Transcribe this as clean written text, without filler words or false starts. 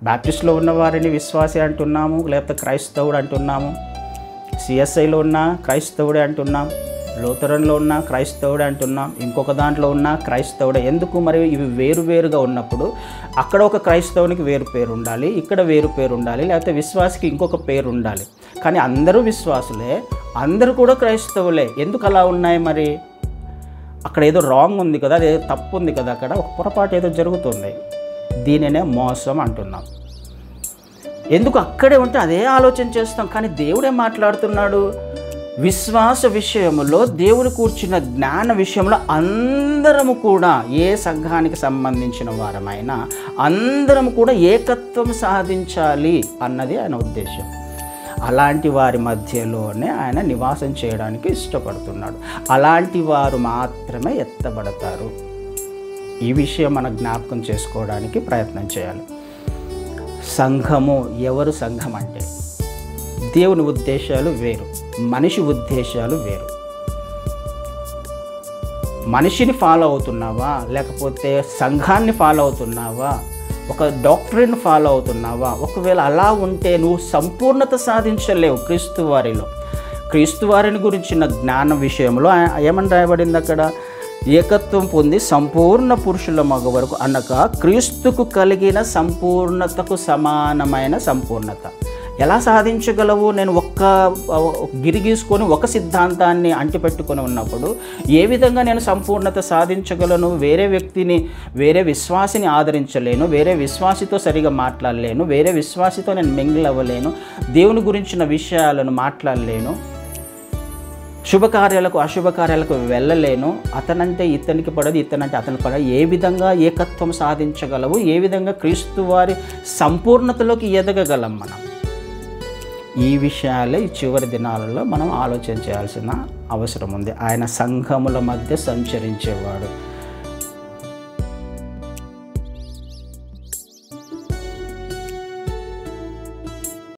బాప్టిస్ట్లో ఉన్న వారిని విశ్వాసి అంటున్నాము, లేకపోతే క్రైస్తవుడు అంటున్నాము. సిఎస్ఐలో ఉన్న క్రైస్తవుడే అంటున్నాం, లూథరన్లో ఉన్న క్రైస్తవుడే అంటున్నాం, ఇంకొక దాంట్లో ఉన్న క్రైస్తవుడే. ఎందుకు మరి ఇవి వేరువేరుగా ఉన్నప్పుడు అక్కడ ఒక క్రైస్తవునికి వేరు పేరు ఉండాలి, ఇక్కడ వేరు పేరు ఉండాలి, లేకపోతే విశ్వాసికి ఇంకొక పేరు ఉండాలి. కానీ అందరూ విశ్వాసులే, అందరూ కూడా క్రైస్తవులే. ఎందుకు అలా ఉన్నాయి మరి? అక్కడ ఏదో రాంగ్ ఉంది కదా, అదేదో తప్పు ఉంది కదా, అక్కడ ఒక పొరపాటు ఏదో జరుగుతుంది. దీనినే మోసం అంటున్నాం. ఎందుకు అక్కడే ఉంటే అదే ఆలోచన చేస్తాం. కానీ దేవుడే మాట్లాడుతున్నాడు. విశ్వాస విషయంలో, దేవుడు కూర్చున్న జ్ఞాన విషయంలో అందరము కూడా, ఏ సంఘానికి సంబంధించిన వారమైనా అందరం కూడా ఏకత్వం సాధించాలి అన్నది ఆయన ఉద్దేశం. అలాంటి వారి మధ్యలోనే ఆయన నివాసం చేయడానికి ఇష్టపడుతున్నాడు. అలాంటి వారు మాత్రమే ఎత్తబడతారు. ఈ విషయం మనం జ్ఞాపకం చేసుకోవడానికి ప్రయత్నం చేయాలి. సంఘము, ఎవరు సంఘం అంటే? దేవుని ఉద్దేశాలు వేరు, మనిషి ఉద్దేశాలు వేరు. మనిషిని ఫాలో అవుతున్నావా, లేకపోతే సంఘాన్ని ఫాలో అవుతున్నావా, ఒక డాక్టరీని ఫాలో అవుతున్నావా? ఒకవేళ అలా ఉంటే నువ్వు సంపూర్ణత సాధించలేవు క్రీస్తు వారిలో. క్రీస్తు వారిని గురించిన జ్ఞానం విషయంలో ఏమని రాయబడింది అక్కడ? ఏకత్వం పొంది సంపూర్ణ పురుషుల మగ వరకు అనగా క్రీస్తుకు కలిగిన సంపూర్ణతకు సమానమైన సంపూర్ణత. ఎలా సాధించగలవు? నేను ఒక్క గిరి గీసుకొని ఒక సిద్ధాంతాన్ని అంటిపెట్టుకొని ఉన్నప్పుడు ఏ విధంగా నేను సంపూర్ణత సాధించగలను? వేరే వ్యక్తిని, వేరే విశ్వాసిని ఆదరించలేను, వేరే విశ్వాసితో సరిగా మాట్లాడలేను, వేరే విశ్వాసితో నేను మింగిల్ అవ్వలేను, దేవుని గురించిన విషయాలను మాట్లాడలేను, శుభకార్యాలకు అశుభకార్యాలకు వెళ్ళలేను. అతనంటే ఇతనికి పడదు, ఇతనంటే అతనికి పడదు. ఏ విధంగా ఏకత్వం సాధించగలవు? ఏ విధంగా క్రీస్తు వారి సంపూర్ణతలోకి ఎదగగలం మనం? ఈ విషయాలే ఈ చివరి దినాలలో మనం ఆలోచన చేయాల్సిన అవసరం ఉంది. ఆయన సంఘముల మధ్య సంచరించేవాడు.